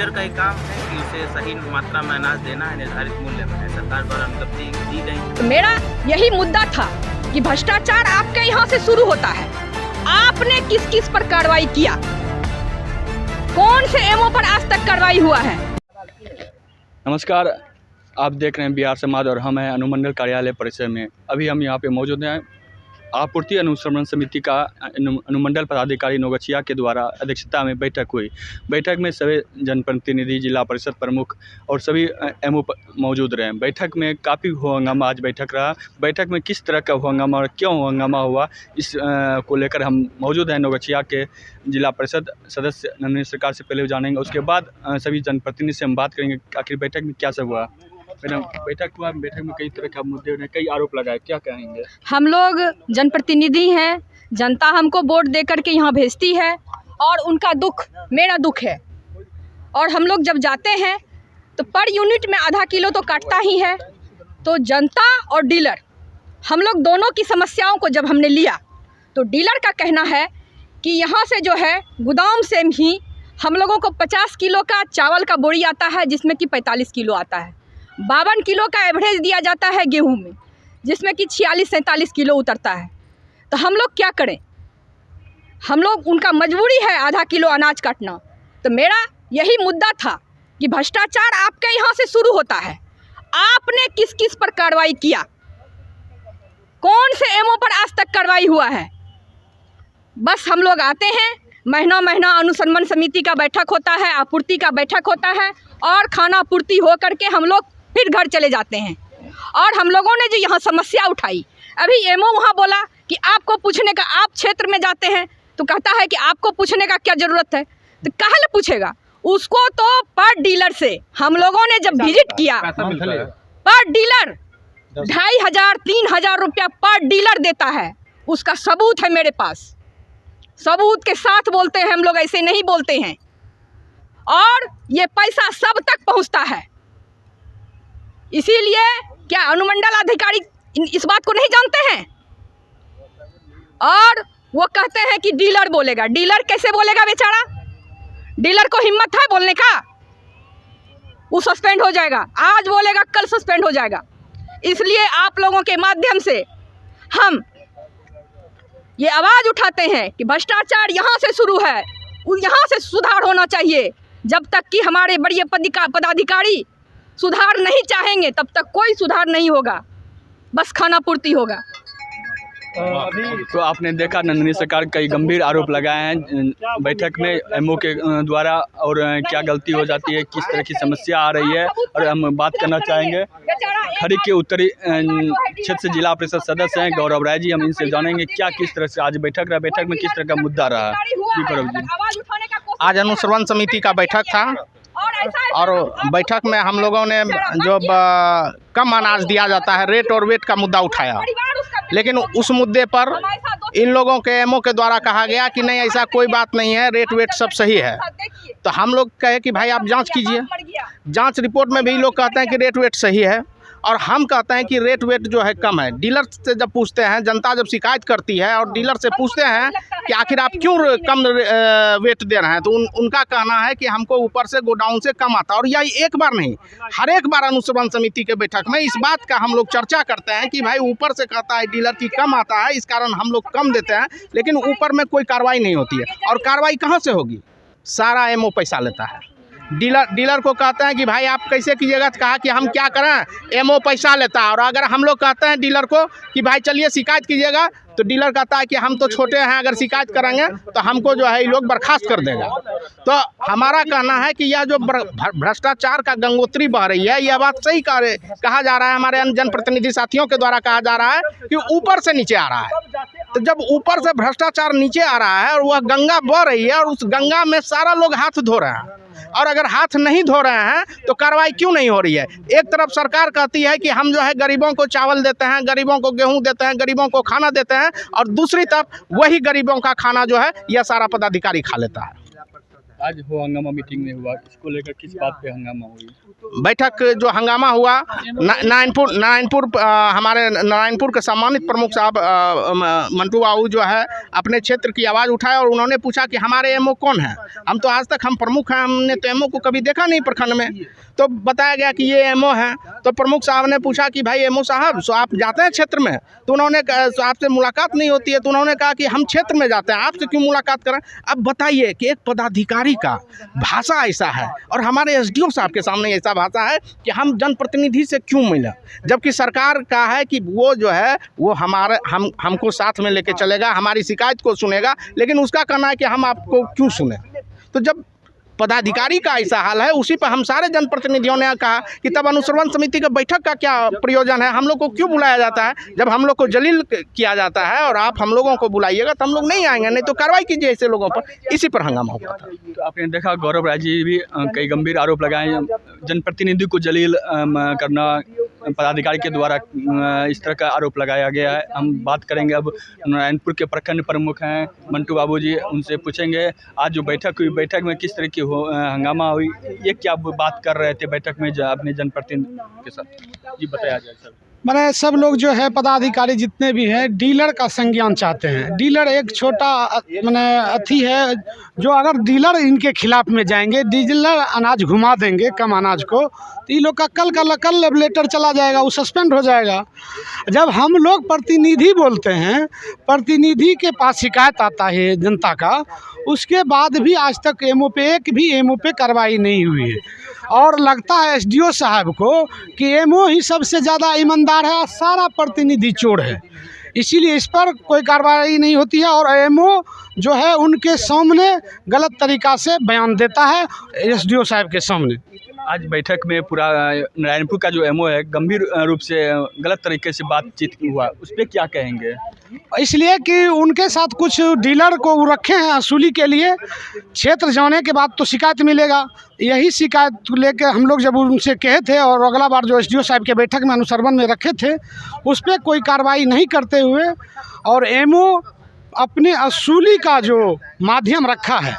Dealer का ही काम है कि उसे सही मात्रा में अनाज देना है, निर्धारित मूल्य में है। सरकार द्वारा अनुमति दी गई। तो मेरा यही मुद्दा था कि भ्रष्टाचार आपके यहाँ से शुरू होता है। आपने किस किस पर कार्रवाई किया? कौन से एमओ पर आज तक कार्रवाई हुआ है? नमस्कार, आप देख रहे हैं बिहार समाज और हम हैं अनुमंडल कार्यालय परिसर में। अभी हम यहाँ पे मौजूद हैं। आपूर्ति अनुश्रवण समिति का अनुमंडल पदाधिकारी नौगछिया के द्वारा अध्यक्षता में बैठक हुई। बैठक में सभी जनप्रतिनिधि, जिला परिषद प्रमुख और सभी एमओ मौजूद रहे। बैठक में काफ़ी हंगामा आज बैठक रहा। बैठक में किस तरह का हंगामा और क्यों हंगामा हुआ, इस को लेकर हम मौजूद हैं नौगछिया के जिला परिषद सदस्य नंदिनी सरकार से पहले जानेंगे। उसके बाद सभी जनप्रतिनिधि से हम बात करेंगे आखिर बैठक में क्या सब हुआ। मैडम, बैठक हुआ, बैठक में कई तरह का मुद्दे ने कई आरोप लगाए, क्या कहेंगे? हम लोग जनप्रतिनिधि हैं, जनता हमको वोट दे करके यहाँ भेजती है और उनका दुख मेरा दुख है। और हम लोग जब जाते हैं तो पर यूनिट में आधा किलो तो काटता ही है। तो जनता और डीलर, हम लोग दोनों की समस्याओं को जब हमने लिया तो डीलर का कहना है कि यहाँ से जो है गोदाम से ही हम लोगों को 50 किलो का चावल का बोरी आता है, जिसमें कि 45 किलो आता है। 52 किलो का एवरेज दिया जाता है गेहूं में, जिसमें कि 46-47 किलो उतरता है। तो हम लोग क्या करें? हम लोग, उनका मजबूरी है आधा किलो अनाज काटना। तो मेरा यही मुद्दा था कि भ्रष्टाचार आपके यहाँ से शुरू होता है। आपने किस किस पर कार्रवाई किया? कौन से एमओ पर आज तक कार्रवाई हुआ है? बस हम लोग आते हैं, महीना महीना अनुसंधान समिति का बैठक होता है, आपूर्ति का बैठक होता है और खाना पूर्ति हो करके हम लोग फिर घर चले जाते हैं। और हम लोगों ने जो यहाँ समस्या उठाई, अभी एमओ वहाँ बोला कि आपको पूछने का, आप क्षेत्र में जाते हैं तो कहता है कि आपको पूछने का क्या ज़रूरत है? तो कहाँ ले पूछेगा उसको? तो पर डीलर से हम लोगों ने जब विजिट किया, पर डीलर 2500-3000 रुपया पर डीलर देता है। उसका सबूत है मेरे पास, सबूत के साथ बोलते हैं हम लोग, ऐसे नहीं बोलते हैं। और ये पैसा सब तक पहुंचता है। इसीलिए क्या अनुमंडल अधिकारी इस बात को नहीं जानते हैं? और वो कहते हैं कि डीलर बोलेगा। डीलर कैसे बोलेगा बेचारा? डीलर को हिम्मत है बोलने का? वो सस्पेंड हो जाएगा, आज बोलेगा कल सस्पेंड हो जाएगा। इसलिए आप लोगों के माध्यम से हम ये आवाज़ उठाते हैं कि भ्रष्टाचार यहाँ से शुरू है, यहाँ से सुधार होना चाहिए। जब तक कि हमारे बड़े पदाधिकारी सुधार नहीं चाहेंगे तब तक कोई सुधार नहीं होगा, बस खाना पूर्ति होगा। अभी तो आपने देखा नंदिनी सरकार कई गंभीर आरोप लगाए हैं बैठक में एमओ के द्वारा, और क्या गलती हो जाती है, किस तरह की समस्या आ रही है। और हम बात करना चाहेंगे खड़ी के उत्तरी क्षेत्र से जिला परिषद सदस्य हैं गौरव राय जी। हम इनसे जानेंगे क्या किस तरह से आज बैठक रहा, बैठक में किस तरह का मुद्दा रहा। जी गौरव जी। आज अनुश्रवण समिति का बैठक था और बैठक में हम लोगों ने जो कम अनाज दिया जाता है, रेट और वेट का मुद्दा उठाया। लेकिन उस मुद्दे पर इन लोगों के एमओ के द्वारा कहा गया कि नहीं, ऐसा कोई बात नहीं है, रेट वेट सब सही है। तो हम लोग कहे कि भाई आप जांच कीजिए। जांच रिपोर्ट में भी लोग कहते हैं कि रेट वेट सही है और हम कहते हैं कि रेट वेट जो है कम है। डीलर से जब पूछते हैं, जनता जब शिकायत करती है और डीलर से पूछते हैं कि आखिर आप क्यों कम वेट दे रहे हैं, तो उनका कहना है कि हमको ऊपर से गोडाउन से कम आता है। और यह एक बार नहीं, हर एक बार अनुश्रवण समिति के बैठक में इस बात का हम लोग चर्चा करते हैं कि भाई ऊपर से कहता है डीलर की कम आता है, इस कारण हम लोग कम देते हैं, लेकिन ऊपर में कोई कार्रवाई नहीं होती है। और कार्रवाई कहाँ से होगी? सारा एमओ पैसा लेता है। डीलर को कहते हैं कि भाई आप कैसे कीजिएगा, तो कहा कि हम क्या करें, एमओ पैसा लेता है। और अगर हम लोग कहते हैं डीलर को कि भाई चलिए शिकायत कीजिएगा, तो डीलर कहता है कि हम तो छोटे हैं, अगर शिकायत करेंगे तो हमको जो है ये लोग बर्खास्त कर देगा। तो हमारा कहना है कि यह जो भ्रष्टाचार का गंगोत्री बह रही है, यह बात सही कहा जा रहा है, हमारे जनप्रतिनिधि साथियों के द्वारा कहा जा रहा है कि ऊपर से नीचे आ रहा है। तो जब ऊपर से भ्रष्टाचार नीचे आ रहा है और वह गंगा बह रही है और उस गंगा में सारा लोग हाथ धो रहे हैं, और अगर हाथ नहीं धो रहे हैं तो कार्रवाई क्यों नहीं हो रही है? एक तरफ सरकार कहती है कि हम जो है गरीबों को चावल देते हैं, गरीबों को गेहूं देते हैं, गरीबों को खाना देते हैं, और दूसरी तरफ वही गरीबों का खाना जो है यह सारा पदाधिकारी खा लेता है। आज हो हंगामा मीटिंग में हुआ, इसको लेकर किस बात पे हंगामा हुई? बैठक जो हंगामा हुआ नारायणपुर हमारे नारायणपुर के सम्मानित प्रमुख साहब मंटू बाबू जो है अपने क्षेत्र की आवाज़ उठाए और उन्होंने पूछा कि हमारे एमओ कौन है। हम तो आज तक हम प्रमुख हैं, हमने तो एमओ को कभी देखा नहीं प्रखंड में। तो बताया गया कि ये एमओ है। तो प्रमुख साहब ने पूछा कि भाई एमओ साहब सो आप जाते हैं क्षेत्र में? तो उन्होंने आपसे मुलाकात नहीं होती है। तो उन्होंने कहा कि हम क्षेत्र में जाते हैं, आपसे क्यों मुलाकात करें? अब बताइए कि एक पदाधिकारी का भाषा ऐसा है और हमारे एसडीओ साहब के सामने ऐसा भाषा है कि हम जनप्रतिनिधि से क्यों मिलें, जबकि सरकार का है कि वो जो है वो हमको साथ में लेके चलेगा, हमारी शिकायत को सुनेगा, लेकिन उसका कहना है कि हम आपको क्यों सुने। तो जब पदाधिकारी का ऐसा हाल है, उसी पर हम सारे जनप्रतिनिधियों ने कहा कि तब अनुश्रवण समिति का बैठक का क्या प्रयोजन है, हम लोग को क्यों बुलाया जाता है? जब हम लोग को जलील किया जाता है और आप हम लोगों को बुलाइएगा तो हम लोग नहीं आएंगे, नहीं तो कार्रवाई कीजिए ऐसे लोगों पर। इसी पर हंगामा हुआ था। तो आपने देखा गौरव राय जी भी कई गंभीर आरोप लगाए, जनप्रतिनिधि को जलील करना पदाधिकारी के द्वारा इस तरह का आरोप लगाया गया है। हम बात करेंगे अब नारायणपुर के प्रखंड प्रमुख हैं मंटू बाबू जी, उनसे पूछेंगे आज जो बैठक हुई, बैठक में किस तरह की हंगामा हुई, ये क्या बात कर रहे थे बैठक में अपने जनप्रतिनिधि के साथ, जी बताया जाए सर। मैंने सब लोग जो है पदाधिकारी जितने भी हैं डीलर का संज्ञान चाहते हैं। डीलर एक छोटा मैंने अथी है जो अगर डीलर इनके खिलाफ में जाएंगे, डीलर अनाज घुमा देंगे कम अनाज को, तो ये लोग का कल लेटर चला जाएगा, वो सस्पेंड हो जाएगा। जब हम लोग प्रतिनिधि बोलते हैं, प्रतिनिधि के पास शिकायत आता है जनता का, उसके बाद भी आज तक एमओ पे कार्रवाई नहीं हुई है। और लगता है एसडीओ साहब को कि एमओ ही सबसे ज़्यादा ईमानदार है, सारा प्रतिनिधि चोर है, इसीलिए इस पर कोई कार्रवाई नहीं होती है। और एमओ जो है उनके सामने गलत तरीक़ा से बयान देता है एसडीओ साहब के सामने। आज बैठक में पूरा नारायणपुर का जो एमओ है गंभीर रूप से गलत तरीके से बातचीत हुआ, उस पर क्या कहेंगे? इसलिए कि उनके साथ कुछ डीलर को वो रखे हैं असूली के लिए, क्षेत्र जाने के बाद तो शिकायत मिलेगा। यही शिकायत लेके हम लोग जब उनसे कहे थे और अगला बार जो एसडीओ साहब के बैठक में अनुश्रवण में रखे थे, उस पर कोई कार्रवाई नहीं करते हुए और एमओ अपने असूली का जो माध्यम रखा है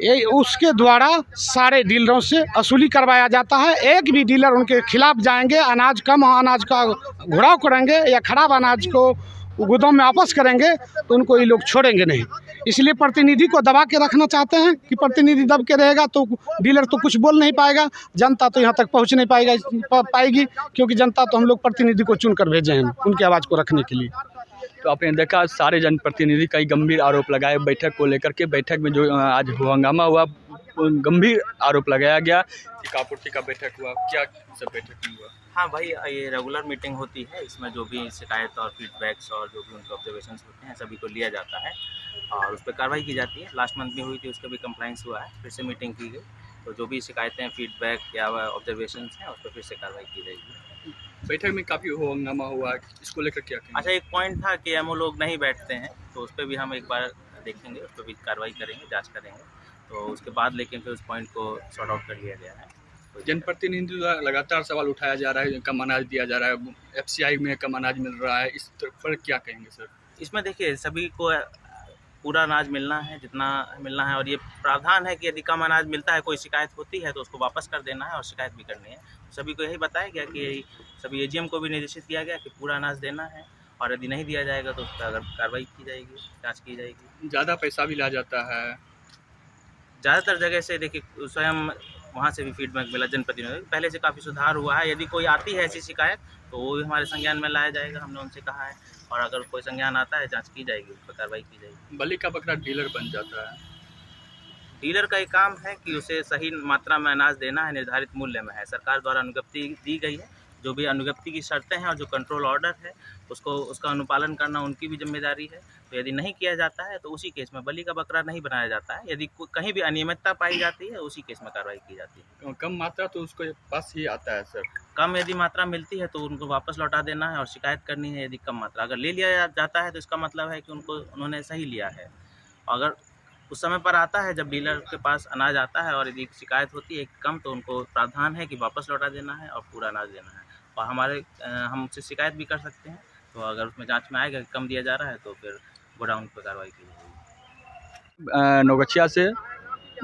ये उसके द्वारा सारे डीलरों से असूली करवाया जाता है। एक भी डीलर उनके खिलाफ जाएंगे, कम अनाज का घुराव करेंगे या खराब अनाज को गोदाम में वापस करेंगे तो उनको ये लोग छोड़ेंगे नहीं। इसलिए प्रतिनिधि को दबा के रखना चाहते हैं कि प्रतिनिधि दब के रहेगा तो डीलर तो कुछ बोल नहीं पाएगा, जनता तो यहाँ तक पहुँच नहीं पाएगी, क्योंकि जनता तो हम लोग प्रतिनिधि को चुन कर भेजे हैं उनकी आवाज़ को रखने के लिए। तो आपने देखा सारे जनप्रतिनिधि कई गंभीर आरोप लगाए बैठक को लेकर के। बैठक में जो आज हंगामा हुआ, गंभीर आरोप लगाया गया। आपूर्ति का बैठक हुआ, क्या सब बैठक में हुआ? हाँ भाई, ये रेगुलर मीटिंग होती है, इसमें जो भी शिकायत और फीडबैक्स और जो भी उनके ऑब्जर्वेशन होते हैं सभी को लिया जाता है और उस पर कार्रवाई की जाती है। लास्ट मंथ में हुई थी, उसका भी कंप्लाइंस हुआ है, फिर से मीटिंग की गई, तो जो भी शिकायतें फीडबैक या ऑब्जर्वेशन हैं उस पर फिर से कार्रवाई की जाएगी। बैठक में काफ़ी हंगामा हुआ, इसको लेकर क्या कहेंगे? अच्छा, एक पॉइंट था कि एमओ लोग नहीं बैठते हैं, तो उस पर भी हम एक बार देखेंगे, उस पर भी कार्रवाई करेंगे, जांच करेंगे, तो उसके बाद लेकिन फिर उस पॉइंट को सॉर्ट आउट कर लिया गया है। जनप्रतिनिधि लगातार सवाल उठाया जा रहा है, कम अनाज दिया जा रहा है, एफसीआई में कम अनाज मिल रहा है, इस पर क्या कहेंगे सर? इसमें देखिए सभी को पूरा अनाज मिलना है जितना मिलना है, और ये प्रावधान है कि यदि कम अनाज मिलता है, कोई शिकायत होती है तो उसको वापस कर देना है और शिकायत भी करनी है। सभी को यही बताया गया कि सभी एजीएम को भी निर्देशित किया गया कि पूरा अनाज देना है और यदि नहीं दिया जाएगा तो उस पर अगर कार्रवाई की जाएगी, जाँच की जाएगी। ज़्यादा पैसा भी ला जाता है ज़्यादातर जगह से, देखिए स्वयं वहाँ से भी फीडबैक मिला जनप्रतिनिधि, पहले से काफ़ी सुधार हुआ है। यदि कोई आती है ऐसी शिकायत तो वो भी हमारे संज्ञान में लाया जाएगा, हमने उनसे कहा है, और अगर कोई संज्ञान आता है जांच की जाएगी, उस पर कार्रवाई की जाएगी। बलि का बकरा डीलर बन जाता है। डीलर का एक काम है कि उसे सही मात्रा में अनाज देना है, निर्धारित मूल्य में है। सरकार द्वारा अनुज्ञप्ति दी गई है, जो भी अनुज्ञप्ति की शर्तें हैं और जो कंट्रोल ऑर्डर है उसका अनुपालन करना उनकी भी जिम्मेदारी है। तो यदि नहीं किया जाता है तो उसी केस में बलि का बकरा नहीं बनाया जाता है। यदि कहीं भी अनियमितता पाई जाती है उसी केस में कार्रवाई की जाती है। कम मात्रा तो उसको पास ही आता है सर। कम यदि मात्रा मिलती है तो उनको वापस लौटा देना है और शिकायत करनी है। यदि कम मात्रा अगर ले लिया जाता है तो इसका मतलब है कि उन्होंने सही लिया है। अगर उस समय पर आता है जब डीलर के पास अनाज आता है और यदि शिकायत होती है कम, तो उनको प्रावधान है कि वापस लौटा देना है और पूरा अनाज देना है। और हम उससे शिकायत भी कर सकते हैं, तो अगर उसमें जांच में आएगा कि कम दिया जा रहा है तो फिर गोडाउन पर कार्रवाई की जाएगी। नौगछिया से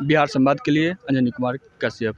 बिहार संवाद के लिए अंजनी कुमार कश्यप।